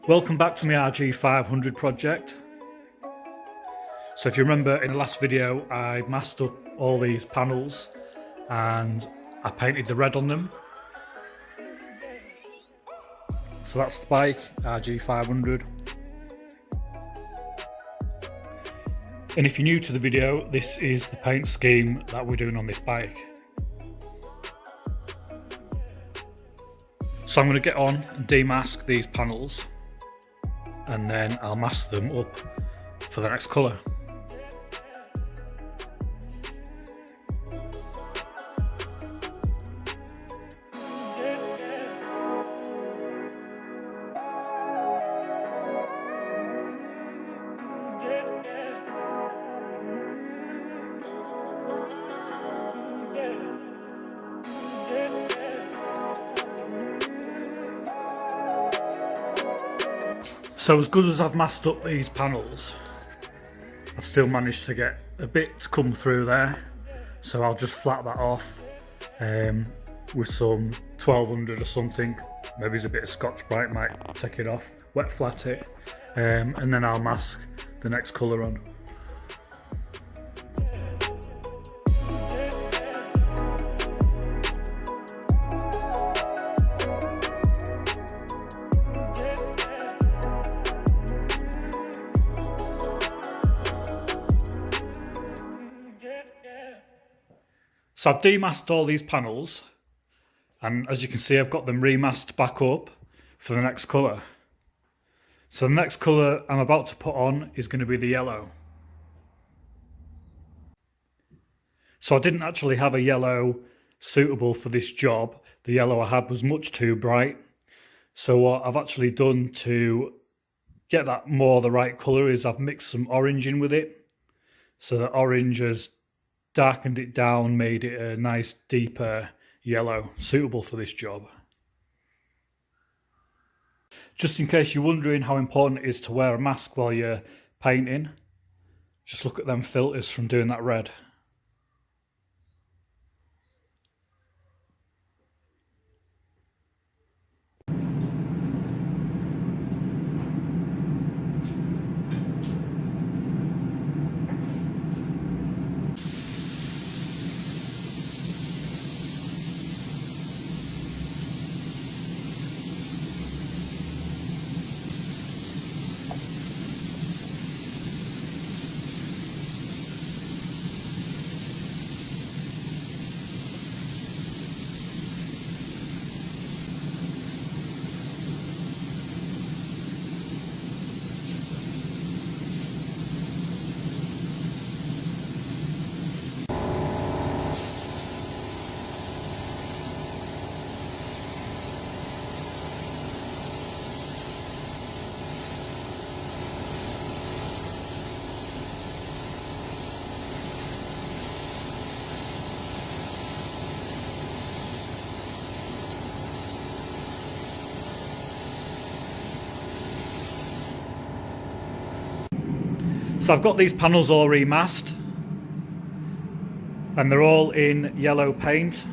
Welcome back to my RG500 project. So if you remember in the last video I masked up all these panels and I painted the red on them. So that's the bike, RG500. And if you're new to the video, this is the paint scheme that we're doing on this bike. So I'm going to get on and demask these panels and then I'll mask them up for the next colour. So as good as I've masked up these panels, I've still managed to get a bit to come through there. So I'll just flat that off with some 1200 or something. Maybe it's a bit of Scotch-Brite, might take it off, wet flat it, and then I'll mask the next colour on. So I've demasked all these panels, and as you can see I've got them remasked back up for the next colour. So the next colour I'm about to put on is going to be the yellow. So I didn't actually have a yellow suitable for this job. The yellow I had was much too bright. So what I've actually done to get that more the right colour is I've mixed some orange in with it. So the orange has darkened it down, made it a nice deeper yellow, suitable for this job. Just in case you're wondering how important it is to wear a mask while you're painting, just look at them filters from doing that red. So I've got these panels all remasked and they're all in yellow paint.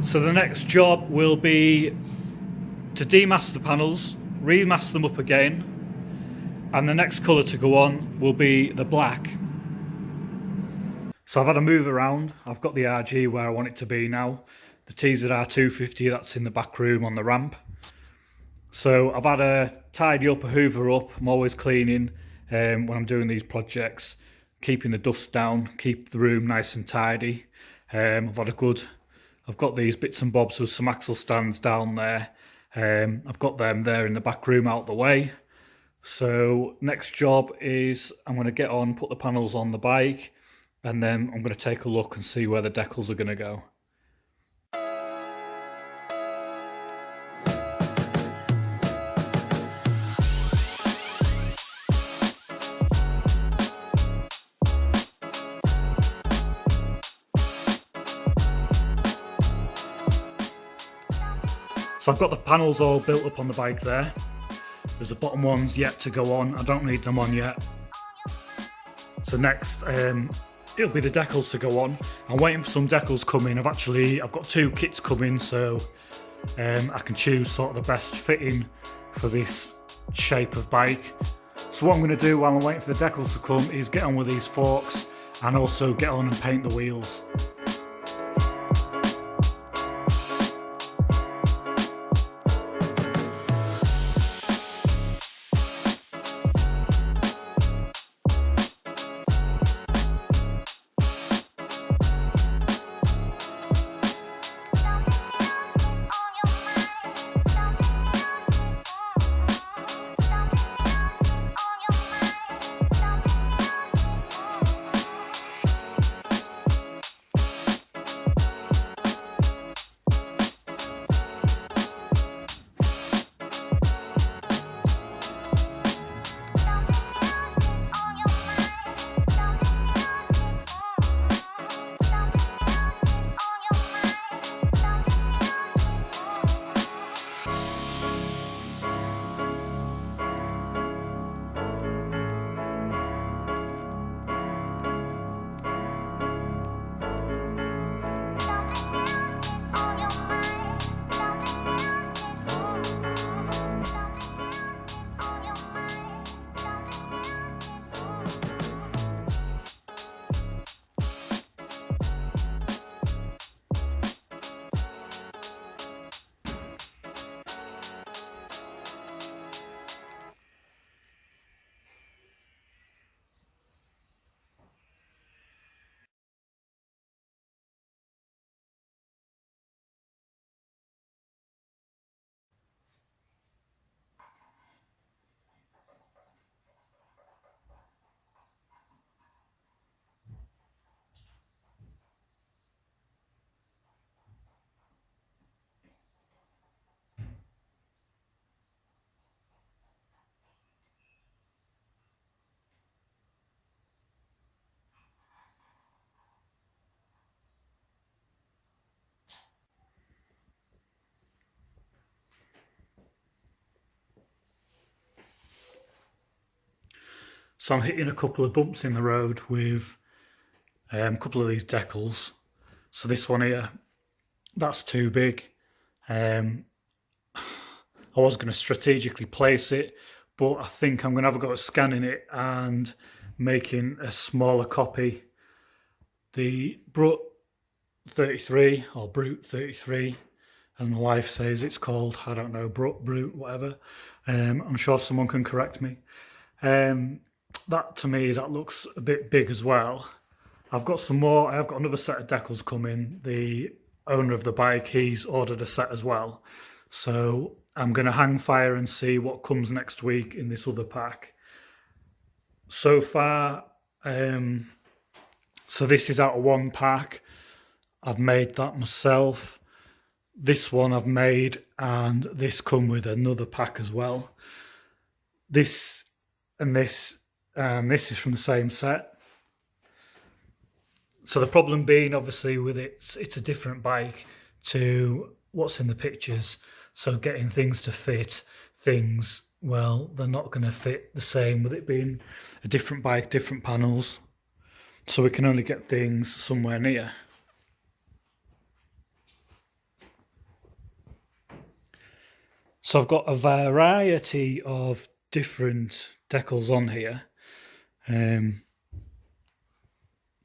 So the next job will be to demask the panels, remask them up again, and the next colour to go on will be the black. So I've had a move around. I've got the RG where I want it to be now. The TZR250, that's in the back room on the ramp. So I've had a tidy up, a hoover up. I'm always cleaning when I'm doing these projects, keeping the dust down, keep the room nice and tidy. I've got these bits and bobs with some axle stands down there. I've got them there in the back room out the way. So next job is I'm going to get on, put the panels on the bike, and then I'm going to take a look and see where the decals are going to go. So I've got the panels all built up on the bike there. There's the bottom ones yet to go on. I don't need them on yet. So next, it'll be the decals to go on. I'm waiting for some decals coming. I've got 2 kits coming, so I can choose sort of the best fitting for this shape of bike. So what I'm going to do while I'm waiting for the decals to come is get on with these forks and also get on and paint the wheels. So I'm hitting a couple of bumps in the road with a couple of these decals. So this one here, that's too big. I was going to strategically place it, but I think I'm going to have a go at scanning it and making a smaller copy. The Brut 33 or Brute 33, as my wife says it's called, I don't know, Brute, whatever. I'm sure someone can correct me. That to me, that looks a bit big as well. I've got some more. I've got another set of decals coming. The owner of the bike, he's ordered a set as well. So I'm going to hang fire and see what comes next week in this other pack. So far, so this is out of 1 pack. I've made that myself. This one I've made, and this come with another pack as well. This and this is from the same set. So the problem being, obviously, with it, it's a different bike to what's in the pictures. So getting things to fit things, well, they're not going to fit the same with it being a different bike, different panels. So we can only get things somewhere near. So I've got a variety of different decals on here.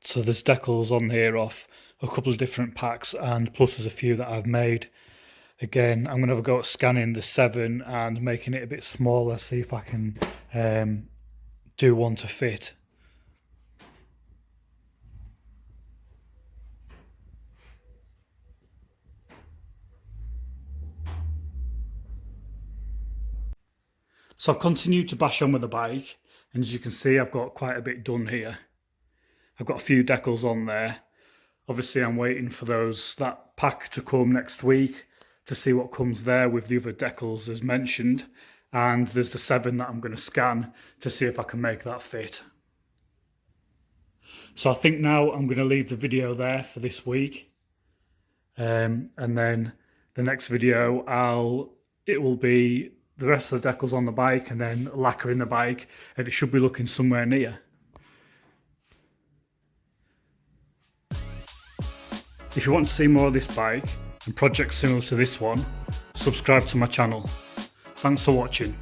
So there's decals on here off a couple of different packs, and plus there's a few that I've made. Again, I'm going to have a go at scanning the 7 and making it a bit smaller, see if I can do one to fit. So I've continued to bash on with the bike, and as you can see, I've got quite a bit done here. I've got a few decals on there. Obviously, I'm waiting for that pack to come next week to see what comes there with the other decals as mentioned. And there's the 7 that I'm going to scan to see if I can make that fit. So I think now I'm going to leave the video there for this week. And then the next video, it will be the rest of the decals on the bike and then lacquer in the bike, and it should be looking somewhere near. If you want to see more of this bike and projects similar to this one, subscribe to my channel. Thanks for watching.